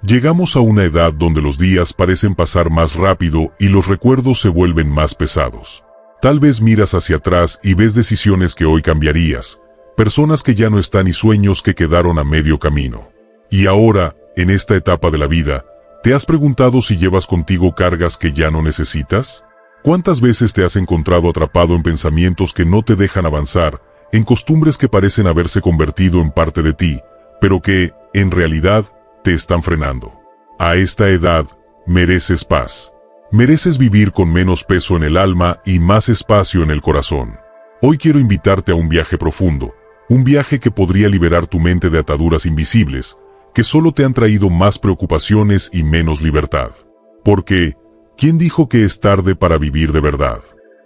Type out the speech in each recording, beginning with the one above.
Llegamos a una edad donde los días parecen pasar más rápido y los recuerdos se vuelven más pesados. Tal vez miras hacia atrás y ves decisiones que hoy cambiarías, personas que ya no están y sueños que quedaron a medio camino. Y ahora, en esta etapa de la vida, ¿te has preguntado si llevas contigo cargas que ya no necesitas? ¿Cuántas veces te has encontrado atrapado en pensamientos que no te dejan avanzar, en costumbres que parecen haberse convertido en parte de ti, pero que, en realidad, te están frenando? A esta edad, mereces paz. Mereces vivir con menos peso en el alma y más espacio en el corazón. Hoy quiero invitarte a un viaje profundo, un viaje que podría liberar tu mente de ataduras invisibles, que solo te han traído más preocupaciones y menos libertad. Porque, ¿quién dijo que es tarde para vivir de verdad?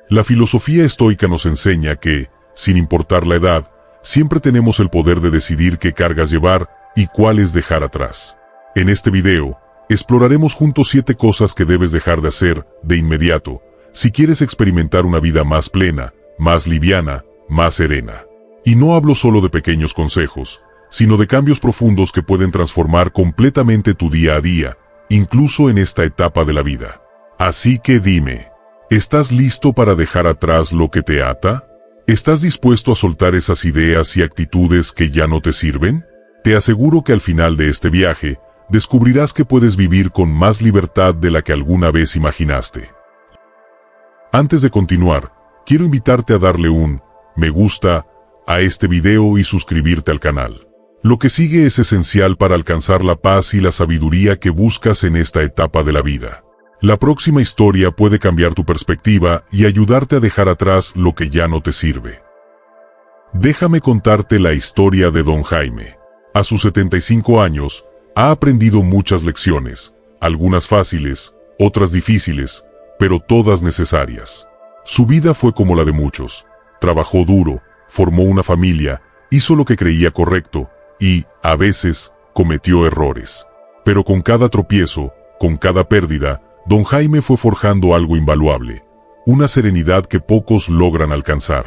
La filosofía estoica nos enseña que, sin importar la edad, siempre tenemos el poder de decidir qué cargas llevar y cuáles dejar atrás. En este video, exploraremos juntos 7 cosas que debes dejar de hacer de inmediato, si quieres experimentar una vida más plena, más liviana, más serena. Y no hablo solo de pequeños consejos, sino de cambios profundos que pueden transformar completamente tu día a día, incluso en esta etapa de la vida. Así que dime, ¿estás listo para dejar atrás lo que te ata? ¿Estás dispuesto a soltar esas ideas y actitudes que ya no te sirven? Te aseguro que al final de este viaje, descubrirás que puedes vivir con más libertad de la que alguna vez imaginaste. Antes de continuar, quiero invitarte a darle un me gusta a este video y suscribirte al canal. Lo que sigue es esencial para alcanzar la paz y la sabiduría que buscas en esta etapa de la vida. La próxima historia puede cambiar tu perspectiva y ayudarte a dejar atrás lo que ya no te sirve. Déjame contarte la historia de Don Jaime. A sus 75 años, ha aprendido muchas lecciones, algunas fáciles, otras difíciles, pero todas necesarias. Su vida fue como la de muchos. Trabajó duro, formó una familia, hizo lo que creía correcto y, a veces, cometió errores. Pero con cada tropiezo, con cada pérdida, Don Jaime fue forjando algo invaluable, una serenidad que pocos logran alcanzar.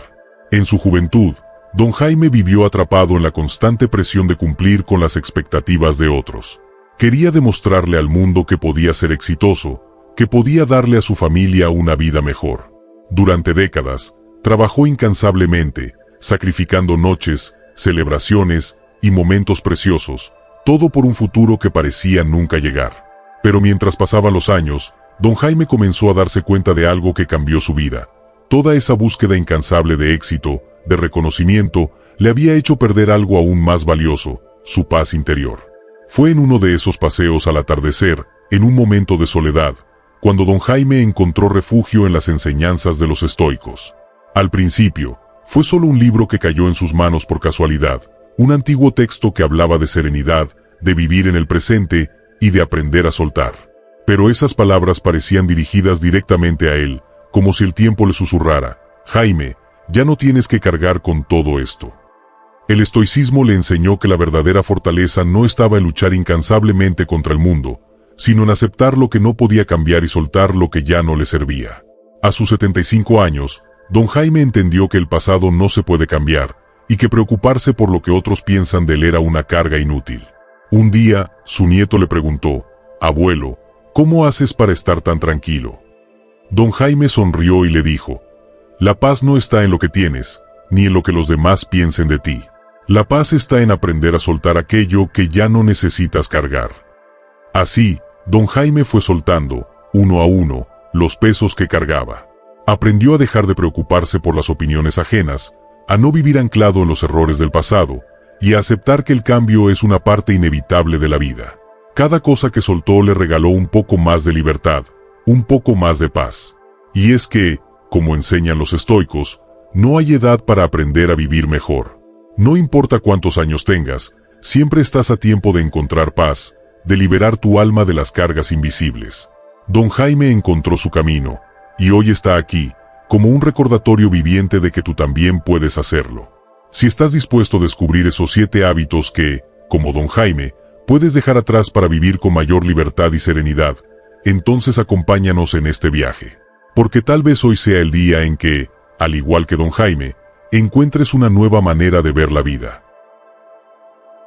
En su juventud, Don Jaime vivió atrapado en la constante presión de cumplir con las expectativas de otros. Quería demostrarle al mundo que podía ser exitoso, que podía darle a su familia una vida mejor. Durante décadas, trabajó incansablemente, sacrificando noches, celebraciones y momentos preciosos, todo por un futuro que parecía nunca llegar. Pero mientras pasaban los años, Don Jaime comenzó a darse cuenta de algo que cambió su vida. Toda esa búsqueda incansable de éxito, de reconocimiento, le había hecho perder algo aún más valioso, su paz interior. Fue en uno de esos paseos al atardecer, en un momento de soledad, cuando Don Jaime encontró refugio en las enseñanzas de los estoicos. Al principio, fue solo un libro que cayó en sus manos por casualidad, un antiguo texto que hablaba de serenidad, de vivir en el presente y de aprender a soltar. Pero esas palabras parecían dirigidas directamente a él, como si el tiempo le susurrara: Jaime, ya no tienes que cargar con todo esto. El estoicismo le enseñó que la verdadera fortaleza no estaba en luchar incansablemente contra el mundo, sino en aceptar lo que no podía cambiar y soltar lo que ya no le servía. A sus 75 años, Don Jaime entendió que el pasado no se puede cambiar, y que preocuparse por lo que otros piensan de él era una carga inútil. Un día, su nieto le preguntó: «Abuelo, ¿cómo haces para estar tan tranquilo?». Don Jaime sonrió y le dijo: «La paz no está en lo que tienes, ni en lo que los demás piensen de ti. La paz está en aprender a soltar aquello que ya no necesitas cargar». Así, Don Jaime fue soltando, uno a uno, los pesos que cargaba. Aprendió a dejar de preocuparse por las opiniones ajenas, a no vivir anclado en los errores del pasado, y a aceptar que el cambio es una parte inevitable de la vida. Cada cosa que soltó le regaló un poco más de libertad, un poco más de paz. Y es que, como enseñan los estoicos, no hay edad para aprender a vivir mejor. No importa cuántos años tengas, siempre estás a tiempo de encontrar paz, de liberar tu alma de las cargas invisibles. Don Jaime encontró su camino, y hoy está aquí, como un recordatorio viviente de que tú también puedes hacerlo. Si estás dispuesto a descubrir esos 7 hábitos que, como Don Jaime, puedes dejar atrás para vivir con mayor libertad y serenidad, entonces acompáñanos en este viaje. Porque tal vez hoy sea el día en que, al igual que Don Jaime, encuentres una nueva manera de ver la vida.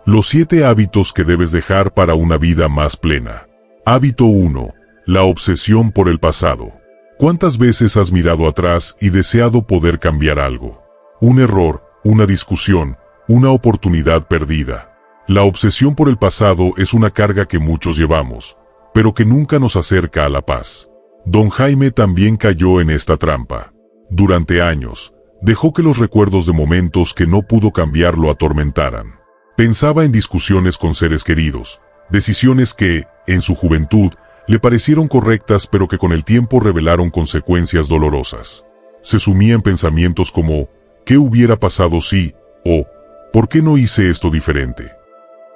Los 7 hábitos que debes dejar para una vida más plena. Hábito 1. La obsesión por el pasado. ¿Cuántas veces has mirado atrás y deseado poder cambiar algo? Un error, una discusión, una oportunidad perdida. La obsesión por el pasado es una carga que muchos llevamos, pero que nunca nos acerca a la paz. Don Jaime también cayó en esta trampa. Durante años, dejó que los recuerdos de momentos que no pudo cambiar lo atormentaran. Pensaba en discusiones con seres queridos, decisiones que, en su juventud, le parecieron correctas pero que con el tiempo revelaron consecuencias dolorosas. Se sumía en pensamientos como, ¿qué hubiera pasado si? O, ¿por qué no hice esto diferente?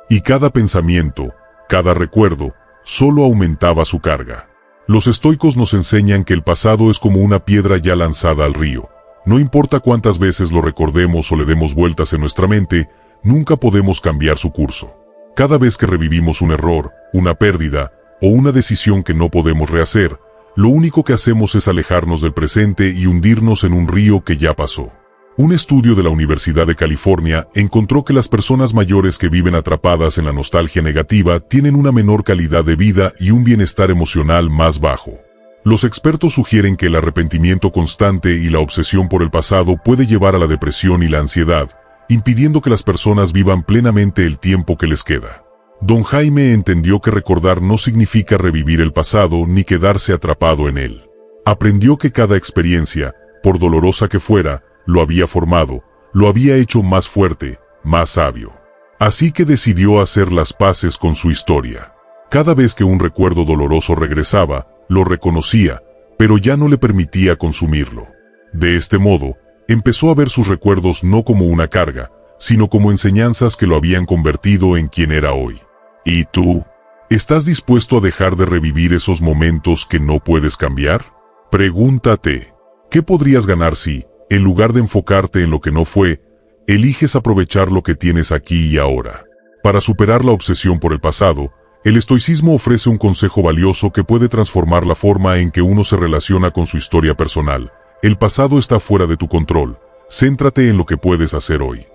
Y cada pensamiento, cada recuerdo, solo aumentaba su carga. Los estoicos nos enseñan que el pasado es como una piedra ya lanzada al río. No importa cuántas veces lo recordemos o le demos vueltas en nuestra mente, nunca podemos cambiar su curso. Cada vez que revivimos un error, una pérdida, o una decisión que no podemos rehacer, lo único que hacemos es alejarnos del presente y hundirnos en un río que ya pasó. Un estudio de la Universidad de California encontró que las personas mayores que viven atrapadas en la nostalgia negativa tienen una menor calidad de vida y un bienestar emocional más bajo. Los expertos sugieren que el arrepentimiento constante y la obsesión por el pasado puede llevar a la depresión y la ansiedad, impidiendo que las personas vivan plenamente el tiempo que les queda. Don Jaime entendió que recordar no significa revivir el pasado ni quedarse atrapado en él. Aprendió que cada experiencia, por dolorosa que fuera, lo había formado, lo había hecho más fuerte, más sabio. Así que decidió hacer las paces con su historia. Cada vez que un recuerdo doloroso regresaba, lo reconocía, pero ya no le permitía consumirlo. De este modo, empezó a ver sus recuerdos no como una carga, sino como enseñanzas que lo habían convertido en quien era hoy. ¿Y tú? ¿Estás dispuesto a dejar de revivir esos momentos que no puedes cambiar? Pregúntate, ¿qué podrías ganar si, en lugar de enfocarte en lo que no fue, eliges aprovechar lo que tienes aquí y ahora? Para superar la obsesión por el pasado, el estoicismo ofrece un consejo valioso que puede transformar la forma en que uno se relaciona con su historia personal. El pasado está fuera de tu control, céntrate en lo que puedes hacer hoy.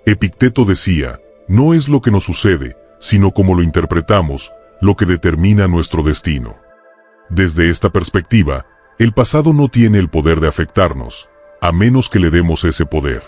Epicteto decía, no es lo que nos sucede, sino cómo lo interpretamos, lo que determina nuestro destino. Desde esta perspectiva, el pasado no tiene el poder de afectarnos, a menos que le demos ese poder.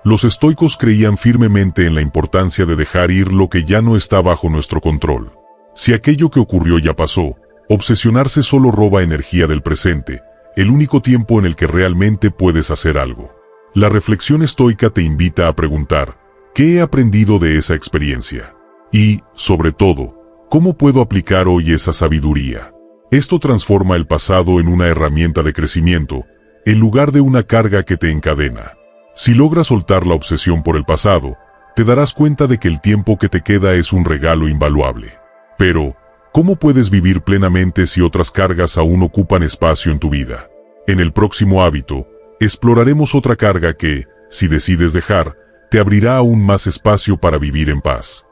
Los estoicos creían firmemente en la importancia de dejar ir lo que ya no está bajo nuestro control. Si aquello que ocurrió ya pasó, obsesionarse solo roba energía del presente, el único tiempo en el que realmente puedes hacer algo. La reflexión estoica te invita a preguntar, ¿qué he aprendido de esa experiencia? Y, sobre todo, ¿cómo puedo aplicar hoy esa sabiduría? Esto transforma el pasado en una herramienta de crecimiento, en lugar de una carga que te encadena. Si logras soltar la obsesión por el pasado, te darás cuenta de que el tiempo que te queda es un regalo invaluable. Pero, ¿cómo puedes vivir plenamente si otras cargas aún ocupan espacio en tu vida? En el próximo hábito, exploraremos otra carga que, si decides dejar, te abrirá aún más espacio para vivir en paz.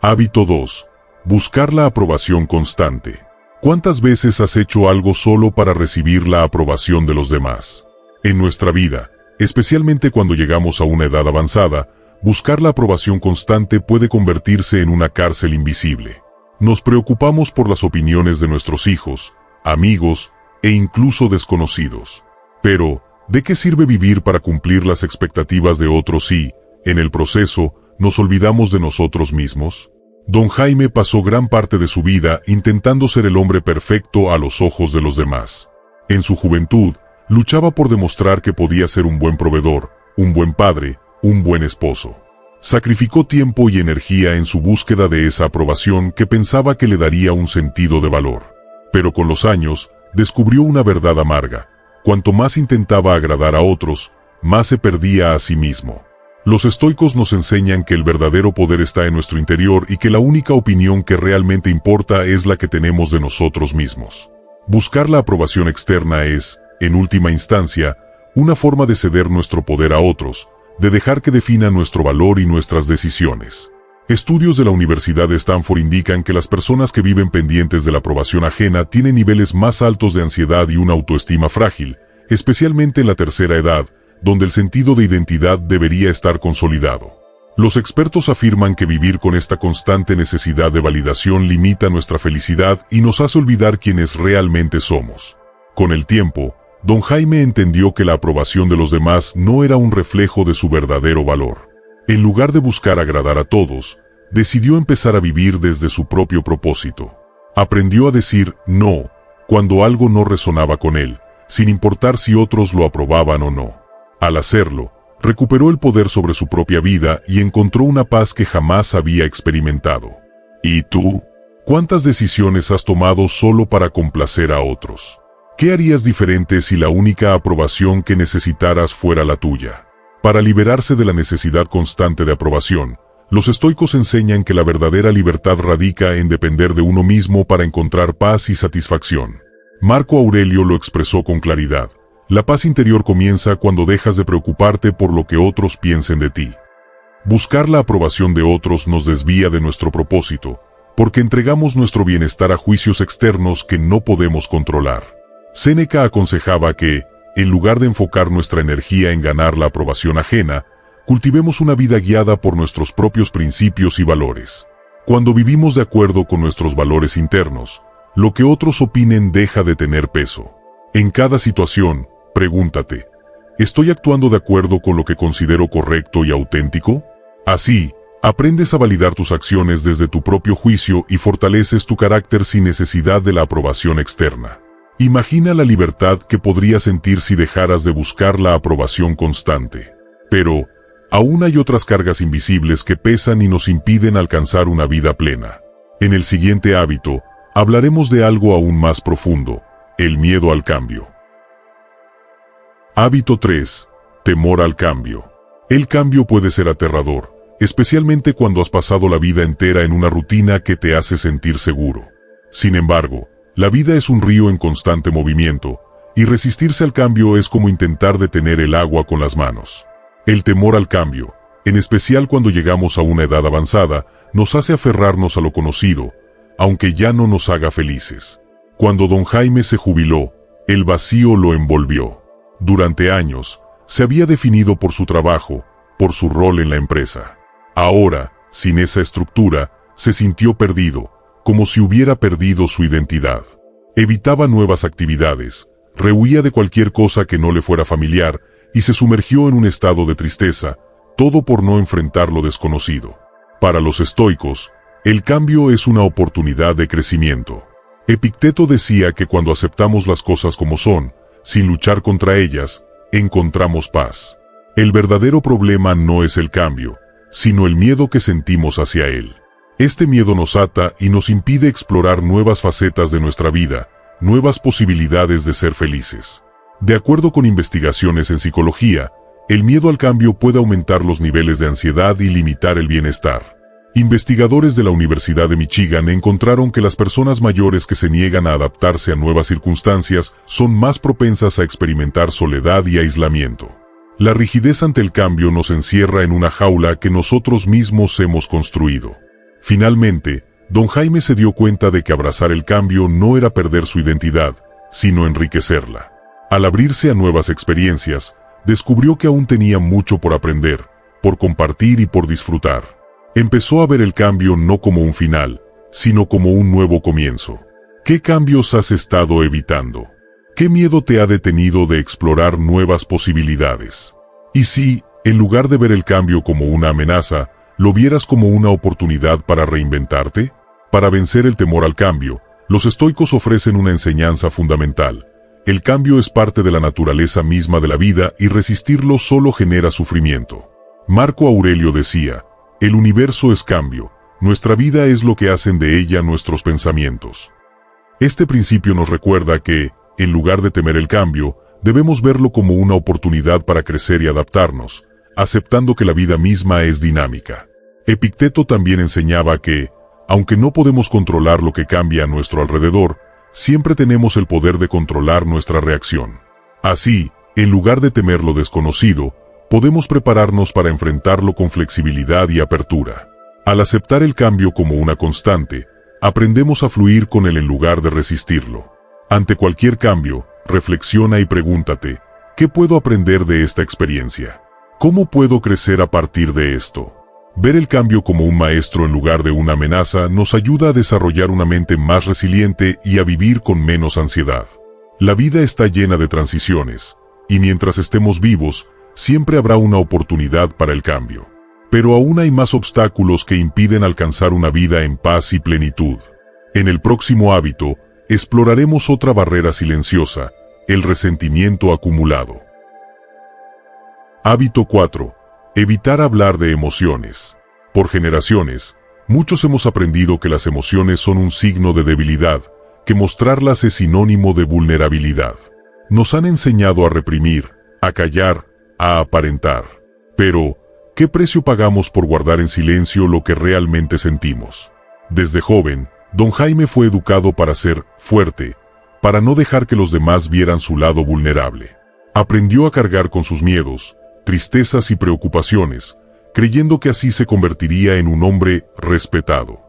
Hábito 2. Buscar la aprobación constante. ¿Cuántas veces has hecho algo solo para recibir la aprobación de los demás? En nuestra vida, especialmente cuando llegamos a una edad avanzada, buscar la aprobación constante puede convertirse en una cárcel invisible. Nos preocupamos por las opiniones de nuestros hijos, amigos e incluso desconocidos. Pero, ¿de qué sirve vivir para cumplir las expectativas de otros si, en el proceso, nos olvidamos de nosotros mismos? Don Jaime pasó gran parte de su vida intentando ser el hombre perfecto a los ojos de los demás. En su juventud, luchaba por demostrar que podía ser un buen proveedor, un buen padre, un buen esposo. Sacrificó tiempo y energía en su búsqueda de esa aprobación que pensaba que le daría un sentido de valor. Pero con los años, descubrió una verdad amarga. Cuanto más intentaba agradar a otros, más se perdía a sí mismo. Los estoicos nos enseñan que el verdadero poder está en nuestro interior y que la única opinión que realmente importa es la que tenemos de nosotros mismos. Buscar la aprobación externa es, en última instancia, una forma de ceder nuestro poder a otros, de dejar que definan nuestro valor y nuestras decisiones. Estudios de la Universidad de Stanford indican que las personas que viven pendientes de la aprobación ajena tienen niveles más altos de ansiedad y una autoestima frágil, especialmente en la tercera edad, donde el sentido de identidad debería estar consolidado. Los expertos afirman que vivir con esta constante necesidad de validación limita nuestra felicidad y nos hace olvidar quiénes realmente somos. Con el tiempo, don Jaime entendió que la aprobación de los demás no era un reflejo de su verdadero valor. En lugar de buscar agradar a todos, decidió empezar a vivir desde su propio propósito. Aprendió a decir no cuando algo no resonaba con él, sin importar si otros lo aprobaban o no. Al hacerlo, recuperó el poder sobre su propia vida y encontró una paz que jamás había experimentado. ¿Y tú? ¿Cuántas decisiones has tomado solo para complacer a otros? ¿Qué harías diferente si la única aprobación que necesitaras fuera la tuya? Para liberarse de la necesidad constante de aprobación, los estoicos enseñan que la verdadera libertad radica en depender de uno mismo para encontrar paz y satisfacción. Marco Aurelio lo expresó con claridad. La paz interior comienza cuando dejas de preocuparte por lo que otros piensen de ti. Buscar la aprobación de otros nos desvía de nuestro propósito, porque entregamos nuestro bienestar a juicios externos que no podemos controlar. Séneca aconsejaba que, en lugar de enfocar nuestra energía en ganar la aprobación ajena, cultivemos una vida guiada por nuestros propios principios y valores. Cuando vivimos de acuerdo con nuestros valores internos, lo que otros opinen deja de tener peso. En cada situación, pregúntate, ¿estoy actuando de acuerdo con lo que considero correcto y auténtico? Así, aprendes a validar tus acciones desde tu propio juicio y fortaleces tu carácter sin necesidad de la aprobación externa. Imagina la libertad que podrías sentir si dejaras de buscar la aprobación constante. Pero, aún hay otras cargas invisibles que pesan y nos impiden alcanzar una vida plena. En el siguiente hábito, hablaremos de algo aún más profundo, el miedo al cambio. Hábito 3. Temor al cambio. El cambio puede ser aterrador, especialmente cuando has pasado la vida entera en una rutina que te hace sentir seguro. Sin embargo, la vida es un río en constante movimiento, y resistirse al cambio es como intentar detener el agua con las manos. El temor al cambio, en especial cuando llegamos a una edad avanzada, nos hace aferrarnos a lo conocido, aunque ya no nos haga felices. Cuando don Jaime se jubiló, el vacío lo envolvió. Durante años, se había definido por su trabajo, por su rol en la empresa. Ahora, sin esa estructura, se sintió perdido, como si hubiera perdido su identidad. Evitaba nuevas actividades, rehuía de cualquier cosa que no le fuera familiar, y se sumergió en un estado de tristeza, todo por no enfrentar lo desconocido. Para los estoicos, el cambio es una oportunidad de crecimiento. Epicteto decía que cuando aceptamos las cosas como son, sin luchar contra ellas, encontramos paz. El verdadero problema no es el cambio, sino el miedo que sentimos hacia él. Este miedo nos ata y nos impide explorar nuevas facetas de nuestra vida, nuevas posibilidades de ser felices. De acuerdo con investigaciones en psicología, el miedo al cambio puede aumentar los niveles de ansiedad y limitar el bienestar. Investigadores de la Universidad de Michigan encontraron que las personas mayores que se niegan a adaptarse a nuevas circunstancias son más propensas a experimentar soledad y aislamiento. La rigidez ante el cambio nos encierra en una jaula que nosotros mismos hemos construido. Finalmente, don Jaime se dio cuenta de que abrazar el cambio no era perder su identidad, sino enriquecerla. Al abrirse a nuevas experiencias, descubrió que aún tenía mucho por aprender, por compartir y por disfrutar. Empezó a ver el cambio no como un final, sino como un nuevo comienzo. ¿Qué cambios has estado evitando? ¿Qué miedo te ha detenido de explorar nuevas posibilidades? Y si, en lugar de ver el cambio como una amenaza, lo vieras como una oportunidad para reinventarte? Para vencer el temor al cambio, los estoicos ofrecen una enseñanza fundamental. El cambio es parte de la naturaleza misma de la vida y resistirlo solo genera sufrimiento. Marco Aurelio decía, el universo es cambio, nuestra vida es lo que hacen de ella nuestros pensamientos. Este principio nos recuerda que, en lugar de temer el cambio, debemos verlo como una oportunidad para crecer y adaptarnos, aceptando que la vida misma es dinámica. Epicteto también enseñaba que, aunque no podemos controlar lo que cambia a nuestro alrededor, siempre tenemos el poder de controlar nuestra reacción. Así, en lugar de temer lo desconocido, podemos prepararnos para enfrentarlo con flexibilidad y apertura. Al aceptar el cambio como una constante, aprendemos a fluir con él en lugar de resistirlo. Ante cualquier cambio, reflexiona y pregúntate, ¿qué puedo aprender de esta experiencia? ¿Cómo puedo crecer a partir de esto? Ver el cambio como un maestro en lugar de una amenaza nos ayuda a desarrollar una mente más resiliente y a vivir con menos ansiedad. La vida está llena de transiciones, y mientras estemos vivos, siempre habrá una oportunidad para el cambio. Pero aún hay más obstáculos que impiden alcanzar una vida en paz y plenitud. En el próximo hábito, exploraremos otra barrera silenciosa, el resentimiento acumulado. Hábito 4. Evitar hablar de emociones. Por generaciones, muchos hemos aprendido que las emociones son un signo de debilidad, que mostrarlas es sinónimo de vulnerabilidad. Nos han enseñado a reprimir, a callar, a aparentar. Pero, ¿qué precio pagamos por guardar en silencio lo que realmente sentimos? Desde joven, Don Jaime fue educado para ser fuerte, para no dejar que los demás vieran su lado vulnerable. Aprendió a cargar con sus miedos, tristezas y preocupaciones, creyendo que así se convertiría en un hombre respetado.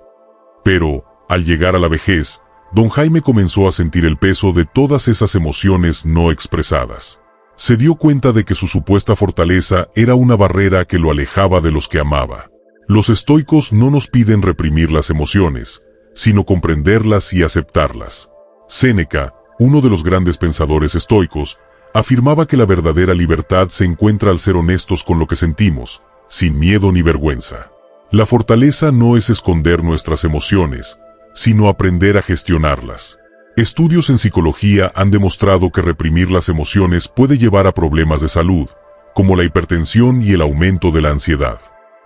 Pero, al llegar a la vejez, Don Jaime comenzó a sentir el peso de todas esas emociones no expresadas. Se dio cuenta de que su supuesta fortaleza era una barrera que lo alejaba de los que amaba. Los estoicos no nos piden reprimir las emociones, sino comprenderlas y aceptarlas. Séneca, uno de los grandes pensadores estoicos, afirmaba que la verdadera libertad se encuentra al ser honestos con lo que sentimos, sin miedo ni vergüenza. La fortaleza no es esconder nuestras emociones, sino aprender a gestionarlas. Estudios en psicología han demostrado que reprimir las emociones puede llevar a problemas de salud, como la hipertensión y el aumento de la ansiedad.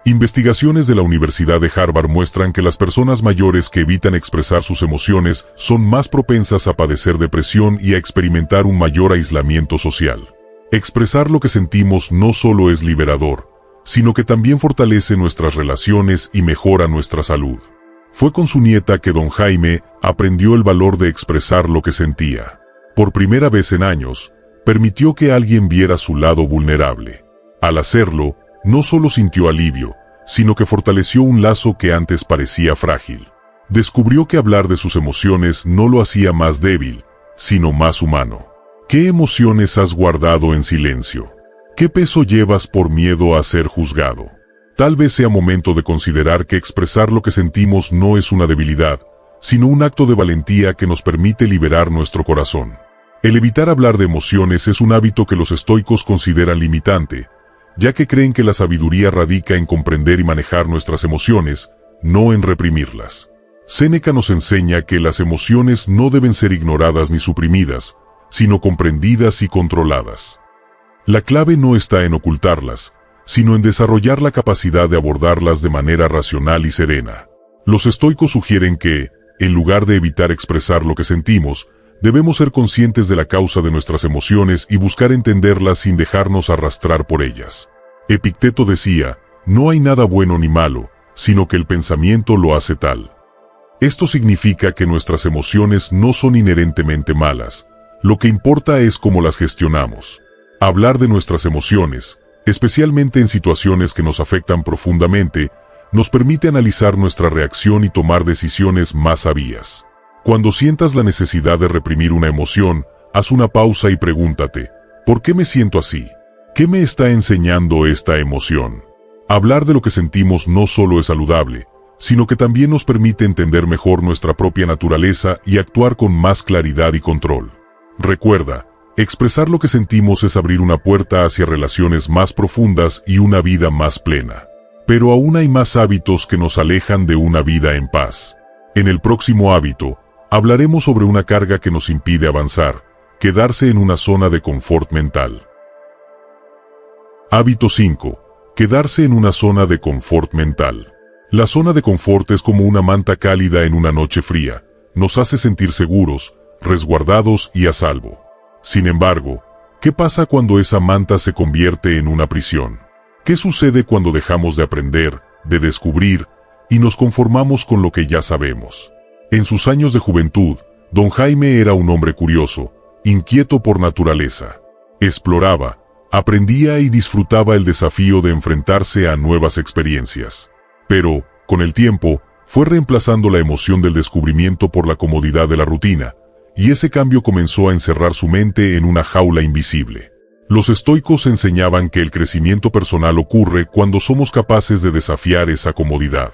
Investigaciones de la Universidad de Harvard muestran que las personas mayores que evitan expresar sus emociones son más propensas a padecer depresión y a experimentar un mayor aislamiento social. Expresar lo que sentimos no solo es liberador, sino que también fortalece nuestras relaciones y mejora nuestra salud. Fue con su nieta que Don Jaime aprendió el valor de expresar lo que sentía. Por primera vez en años, permitió que alguien viera su lado vulnerable. Al hacerlo, no solo sintió alivio, sino que fortaleció un lazo que antes parecía frágil. Descubrió que hablar de sus emociones no lo hacía más débil, sino más humano. ¿Qué emociones has guardado en silencio? ¿Qué peso llevas por miedo a ser juzgado? Tal vez sea momento de considerar que expresar lo que sentimos no es una debilidad, sino un acto de valentía que nos permite liberar nuestro corazón. El evitar hablar de emociones es un hábito que los estoicos consideran limitante, ya que creen que la sabiduría radica en comprender y manejar nuestras emociones, no en reprimirlas. Séneca nos enseña que las emociones no deben ser ignoradas ni suprimidas, sino comprendidas y controladas. La clave no está en ocultarlas, sino en desarrollar la capacidad de abordarlas de manera racional y serena. Los estoicos sugieren que, en lugar de evitar expresar lo que sentimos, debemos ser conscientes de la causa de nuestras emociones y buscar entenderlas sin dejarnos arrastrar por ellas. Epicteto decía, no hay nada bueno ni malo, sino que el pensamiento lo hace tal. Esto significa que nuestras emociones no son inherentemente malas, lo que importa es cómo las gestionamos. Hablar de nuestras emociones, especialmente en situaciones que nos afectan profundamente, nos permite analizar nuestra reacción y tomar decisiones más sabias. Cuando sientas la necesidad de reprimir una emoción, haz una pausa y pregúntate, ¿por qué me siento así? ¿Qué me está enseñando esta emoción? Hablar de lo que sentimos no solo es saludable, sino que también nos permite entender mejor nuestra propia naturaleza y actuar con más claridad y control. Recuerda, expresar lo que sentimos es abrir una puerta hacia relaciones más profundas y una vida más plena. Pero aún hay más hábitos que nos alejan de una vida en paz. En el próximo hábito, hablaremos sobre una carga que nos impide avanzar, quedarse en una zona de confort mental. Hábito 5. Quedarse en una zona de confort mental. La zona de confort es como una manta cálida en una noche fría, nos hace sentir seguros, resguardados y a salvo. Sin embargo, ¿qué pasa cuando esa manta se convierte en una prisión? ¿Qué sucede cuando dejamos de aprender, de descubrir, y nos conformamos con lo que ya sabemos? En sus años de juventud, Don Jaime era un hombre curioso, inquieto por naturaleza. Exploraba, aprendía y disfrutaba el desafío de enfrentarse a nuevas experiencias. Pero, con el tiempo, fue reemplazando la emoción del descubrimiento por la comodidad de la rutina, y ese cambio comenzó a encerrar su mente en una jaula invisible. Los estoicos enseñaban que el crecimiento personal ocurre cuando somos capaces de desafiar esa comodidad.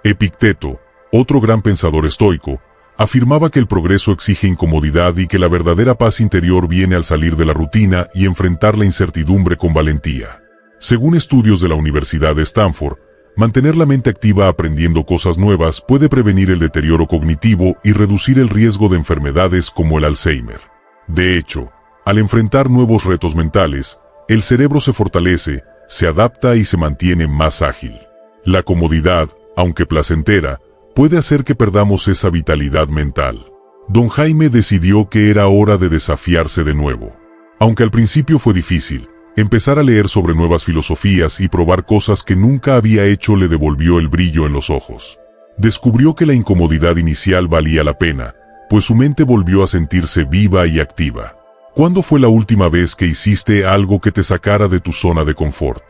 Epicteto, otro gran pensador estoico, afirmaba que el progreso exige incomodidad y que la verdadera paz interior viene al salir de la rutina y enfrentar la incertidumbre con valentía. Según estudios de la Universidad de Stanford, mantener la mente activa aprendiendo cosas nuevas puede prevenir el deterioro cognitivo y reducir el riesgo de enfermedades como el Alzheimer. De hecho, al enfrentar nuevos retos mentales, el cerebro se fortalece, se adapta y se mantiene más ágil. La comodidad, aunque placentera, puede hacer que perdamos esa vitalidad mental. Don Jaime decidió que era hora de desafiarse de nuevo. Aunque al principio fue difícil, empezar a leer sobre nuevas filosofías y probar cosas que nunca había hecho le devolvió el brillo en los ojos. Descubrió que la incomodidad inicial valía la pena, pues su mente volvió a sentirse viva y activa. ¿Cuándo fue la última vez que hiciste algo que te sacara de tu zona de confort?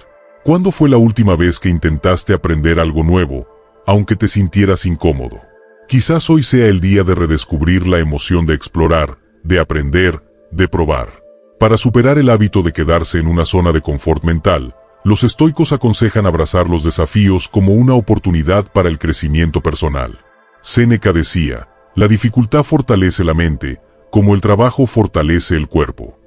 ¿Cuándo fue la última vez que intentaste aprender algo nuevo, aunque te sintieras incómodo? Quizás hoy sea el día de redescubrir la emoción de explorar, de aprender, de probar. Para superar el hábito de quedarse en una zona de confort mental, los estoicos aconsejan abrazar los desafíos como una oportunidad para el crecimiento personal. Séneca decía, la dificultad fortalece la mente, como el trabajo fortalece el cuerpo.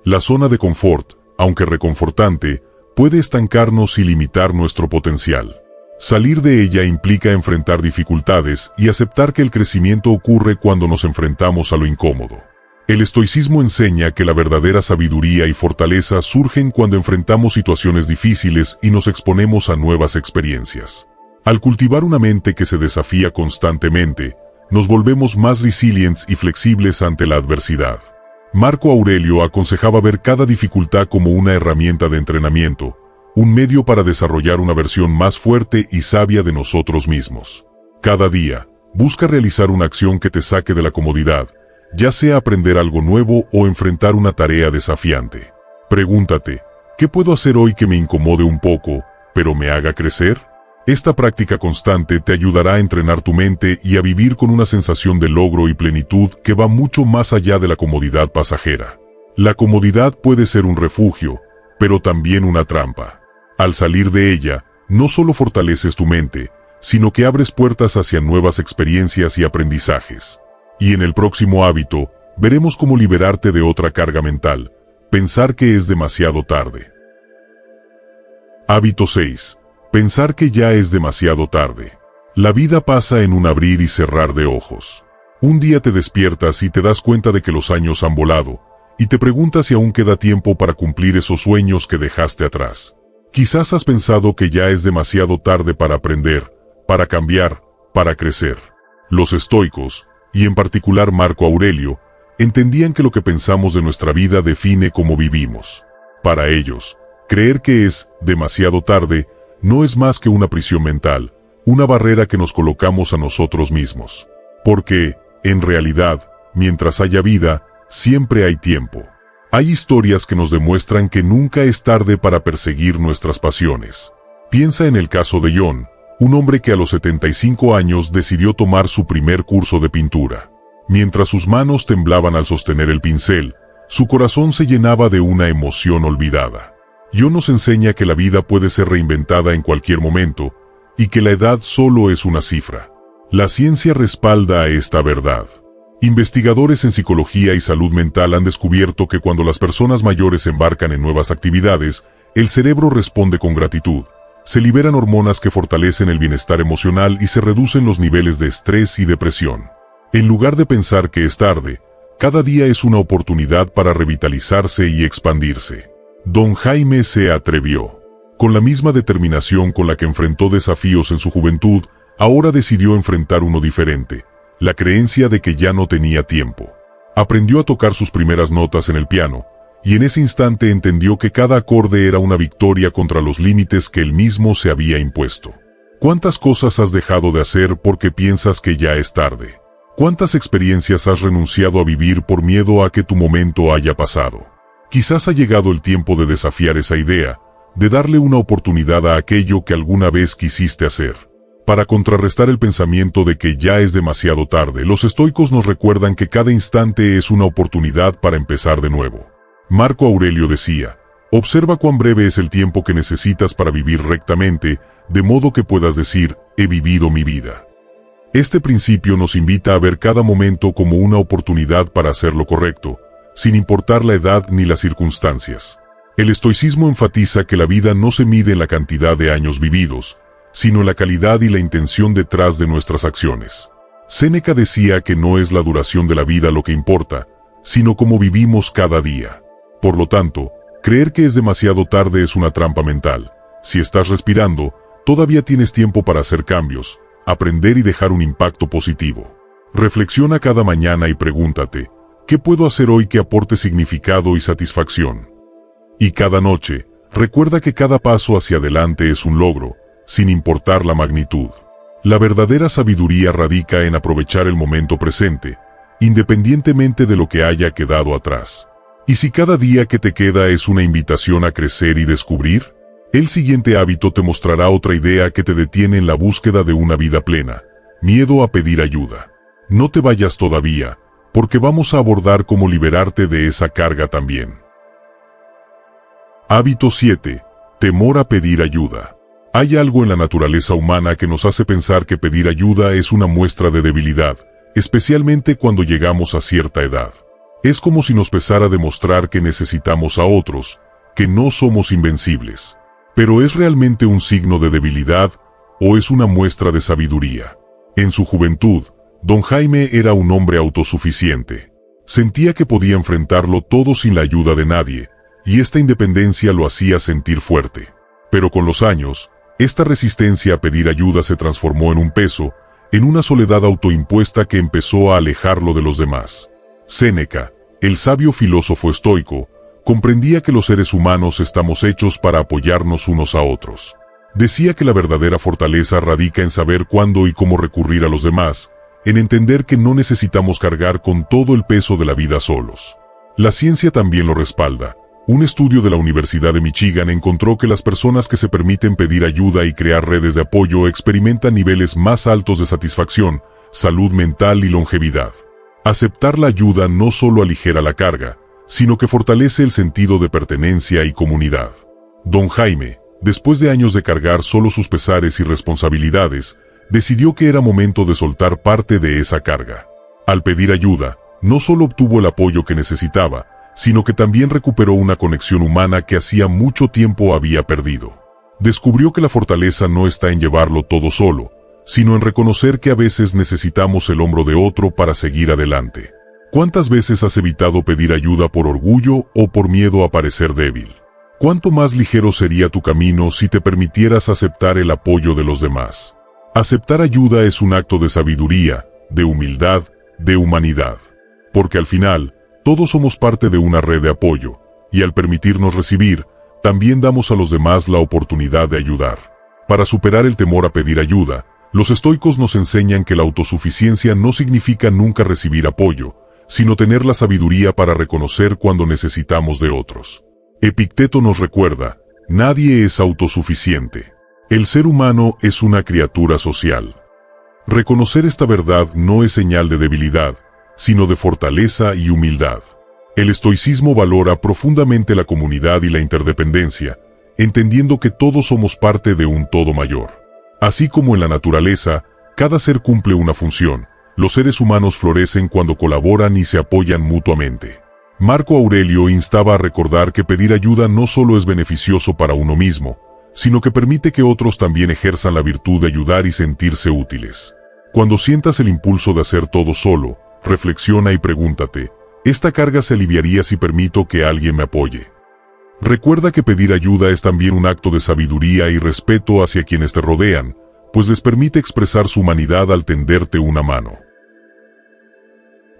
La zona de confort, aunque reconfortante, puede estancarnos y limitar nuestro potencial. Salir de ella implica enfrentar dificultades y aceptar que el crecimiento ocurre cuando nos enfrentamos a lo incómodo. El estoicismo enseña que la verdadera sabiduría y fortaleza surgen cuando enfrentamos situaciones difíciles y nos exponemos a nuevas experiencias. Al cultivar una mente que se desafía constantemente, nos volvemos más resilientes y flexibles ante la adversidad. Marco Aurelio aconsejaba ver cada dificultad como una herramienta de entrenamiento, un medio para desarrollar una versión más fuerte y sabia de nosotros mismos. Cada día, busca realizar una acción que te saque de la comodidad, ya sea aprender algo nuevo o enfrentar una tarea desafiante. Pregúntate, ¿qué puedo hacer hoy que me incomode un poco, pero me haga crecer? Esta práctica constante te ayudará a entrenar tu mente y a vivir con una sensación de logro y plenitud que va mucho más allá de la comodidad pasajera. La comodidad puede ser un refugio, pero también una trampa. Al salir de ella, no solo fortaleces tu mente, sino que abres puertas hacia nuevas experiencias y aprendizajes. Y en el próximo hábito, veremos cómo liberarte de otra carga mental, pensar que es demasiado tarde. Hábito 6. Pensar que ya es demasiado tarde. La vida pasa en un abrir y cerrar de ojos. Un día te despiertas y te das cuenta de que los años han volado, y te preguntas si aún queda tiempo para cumplir esos sueños que dejaste atrás. Quizás has pensado que ya es demasiado tarde para aprender, para cambiar, para crecer. Los estoicos, y en particular Marco Aurelio, entendían que lo que pensamos de nuestra vida define cómo vivimos. Para ellos, creer que es demasiado tarde no es más que una prisión mental, una barrera que nos colocamos a nosotros mismos. Porque, en realidad, mientras haya vida, siempre hay tiempo. Hay historias que nos demuestran que nunca es tarde para perseguir nuestras pasiones. Piensa en el caso de John, un hombre que a los 75 años decidió tomar su primer curso de pintura. Mientras sus manos temblaban al sostener el pincel, su corazón se llenaba de una emoción olvidada. John nos enseña que la vida puede ser reinventada en cualquier momento, y que la edad solo es una cifra. La ciencia respalda a esta verdad. Investigadores en psicología y salud mental han descubierto que cuando las personas mayores se embarcan en nuevas actividades, el cerebro responde con gratitud. Se liberan hormonas que fortalecen el bienestar emocional y se reducen los niveles de estrés y depresión. En lugar de pensar que es tarde, cada día es una oportunidad para revitalizarse y expandirse. Don Jaime se atrevió. Con la misma determinación con la que enfrentó desafíos en su juventud, ahora decidió enfrentar uno diferente, la creencia de que ya no tenía tiempo. Aprendió a tocar sus primeras notas en el piano, y en ese instante entendió que cada acorde era una victoria contra los límites que él mismo se había impuesto. ¿Cuántas cosas has dejado de hacer porque piensas que ya es tarde? ¿Cuántas experiencias has renunciado a vivir por miedo a que tu momento haya pasado? Quizás ha llegado el tiempo de desafiar esa idea, de darle una oportunidad a aquello que alguna vez quisiste hacer. Para contrarrestar el pensamiento de que ya es demasiado tarde, los estoicos nos recuerdan que cada instante es una oportunidad para empezar de nuevo. Marco Aurelio decía: observa cuán breve es el tiempo que necesitas para vivir rectamente, de modo que puedas decir, he vivido mi vida. Este principio nos invita a ver cada momento como una oportunidad para hacer lo correcto, sin importar la edad ni las circunstancias. El estoicismo enfatiza que la vida no se mide en la cantidad de años vividos, sino en la calidad y la intención detrás de nuestras acciones. Séneca decía que no es la duración de la vida lo que importa, sino cómo vivimos cada día. Por lo tanto, creer que es demasiado tarde es una trampa mental. Si estás respirando, todavía tienes tiempo para hacer cambios, aprender y dejar un impacto positivo. Reflexiona cada mañana y pregúntate, ¿qué puedo hacer hoy que aporte significado y satisfacción? Y cada noche, recuerda que cada paso hacia adelante es un logro, sin importar la magnitud. La verdadera sabiduría radica en aprovechar el momento presente, independientemente de lo que haya quedado atrás. ¿Y si cada día que te queda es una invitación a crecer y descubrir? El siguiente hábito te mostrará otra idea que te detiene en la búsqueda de una vida plena: miedo a pedir ayuda. No te vayas todavía, porque vamos a abordar cómo liberarte de esa carga también. Hábito 7. Temor a pedir ayuda. Hay algo en la naturaleza humana que nos hace pensar que pedir ayuda es una muestra de debilidad, especialmente cuando llegamos a cierta edad. Es como si nos pesara demostrar que necesitamos a otros, que no somos invencibles. ¿Pero es realmente un signo de debilidad o es una muestra de sabiduría? En su juventud, don Jaime era un hombre autosuficiente. Sentía que podía enfrentarlo todo sin la ayuda de nadie, y esta independencia lo hacía sentir fuerte. Pero con los años, esta resistencia a pedir ayuda se transformó en un peso, en una soledad autoimpuesta que empezó a alejarlo de los demás. Séneca, el sabio filósofo estoico, comprendía que los seres humanos estamos hechos para apoyarnos unos a otros. Decía que la verdadera fortaleza radica en saber cuándo y cómo recurrir a los demás, en entender que no necesitamos cargar con todo el peso de la vida solos. La ciencia también lo respalda. Un estudio de la Universidad de Michigan encontró que las personas que se permiten pedir ayuda y crear redes de apoyo experimentan niveles más altos de satisfacción, salud mental y longevidad. Aceptar la ayuda no solo aligera la carga, sino que fortalece el sentido de pertenencia y comunidad. Don Jaime, después de años de cargar solo sus pesares y responsabilidades, decidió que era momento de soltar parte de esa carga. Al pedir ayuda, no solo obtuvo el apoyo que necesitaba, sino que también recuperó una conexión humana que hacía mucho tiempo había perdido. Descubrió que la fortaleza no está en llevarlo todo solo, sino en reconocer que a veces necesitamos el hombro de otro para seguir adelante. ¿Cuántas veces has evitado pedir ayuda por orgullo o por miedo a parecer débil? ¿Cuánto más ligero sería tu camino si te permitieras aceptar el apoyo de los demás? Aceptar ayuda es un acto de sabiduría, de humildad, de humanidad. Porque al final, todos somos parte de una red de apoyo, y al permitirnos recibir, también damos a los demás la oportunidad de ayudar. Para superar el temor a pedir ayuda, los estoicos nos enseñan que la autosuficiencia no significa nunca recibir apoyo, sino tener la sabiduría para reconocer cuando necesitamos de otros. Epicteto nos recuerda, nadie es autosuficiente. El ser humano es una criatura social. Reconocer esta verdad no es señal de debilidad, sino de fortaleza y humildad. El estoicismo valora profundamente la comunidad y la interdependencia, entendiendo que todos somos parte de un todo mayor. Así como en la naturaleza, cada ser cumple una función, los seres humanos florecen cuando colaboran y se apoyan mutuamente. Marco Aurelio instaba a recordar que pedir ayuda no solo es beneficioso para uno mismo, sino que permite que otros también ejerzan la virtud de ayudar y sentirse útiles. Cuando sientas el impulso de hacer todo solo, reflexiona y pregúntate, ¿esta carga se aliviaría si permito que alguien me apoye? Recuerda que pedir ayuda es también un acto de sabiduría y respeto hacia quienes te rodean, pues les permite expresar su humanidad al tenderte una mano.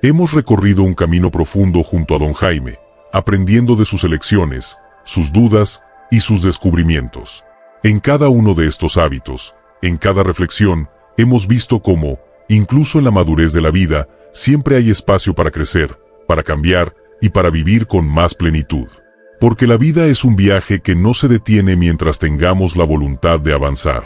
Hemos recorrido un camino profundo junto a don Jaime, aprendiendo de sus elecciones, sus dudas y sus descubrimientos. En cada uno de estos hábitos, en cada reflexión, hemos visto cómo, incluso en la madurez de la vida, siempre hay espacio para crecer, para cambiar y para vivir con más plenitud. Porque la vida es un viaje que no se detiene mientras tengamos la voluntad de avanzar.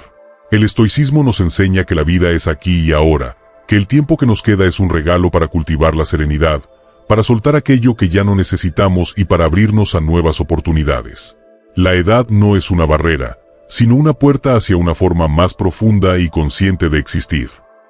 El estoicismo nos enseña que la vida es aquí y ahora, que el tiempo que nos queda es un regalo para cultivar la serenidad, para soltar aquello que ya no necesitamos y para abrirnos a nuevas oportunidades. La edad no es una barrera, sino una puerta hacia una forma más profunda y consciente de existir.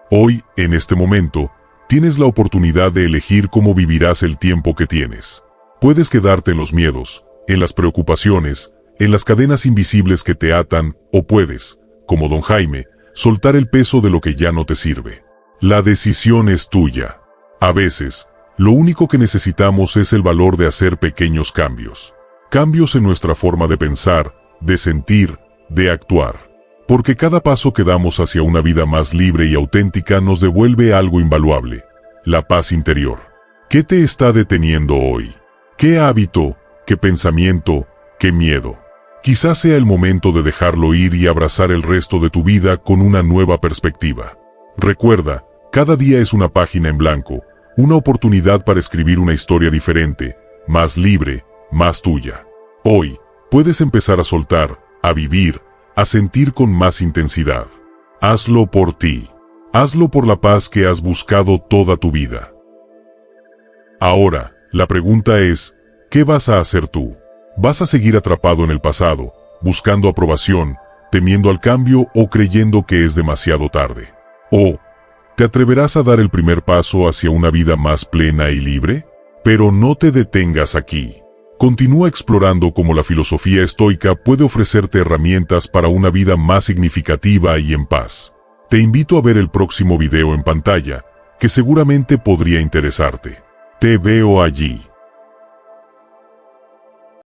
Hoy, en este momento, tienes la oportunidad de elegir cómo vivirás el tiempo que tienes. Puedes quedarte en los miedos, en las preocupaciones, en las cadenas invisibles que te atan, o puedes, como Don Jaime, soltar el peso de lo que ya no te sirve. La decisión es tuya. A veces, lo único que necesitamos es el valor de hacer pequeños cambios. Cambios en nuestra forma de pensar, de sentir, de actuar. Porque cada paso que damos hacia una vida más libre y auténtica nos devuelve algo invaluable: la paz interior. ¿Qué te está deteniendo hoy? ¿Qué hábito, qué pensamiento, qué miedo? Quizás sea el momento de dejarlo ir y abrazar el resto de tu vida con una nueva perspectiva. Recuerda, cada día es una página en blanco, una oportunidad para escribir una historia diferente, más libre, más tuya. Hoy, puedes empezar a soltar, a vivir, a sentir con más intensidad. Hazlo por ti. Hazlo por la paz que has buscado toda tu vida. Ahora, la pregunta es, ¿qué vas a hacer tú? ¿Vas a seguir atrapado en el pasado, buscando aprobación, temiendo al cambio o creyendo que es demasiado tarde? ¿O te atreverás a dar el primer paso hacia una vida más plena y libre? Pero no te detengas aquí. Continúa explorando cómo la filosofía estoica puede ofrecerte herramientas para una vida más significativa y en paz. Te invito a ver el próximo video en pantalla, que seguramente podría interesarte. Te veo allí.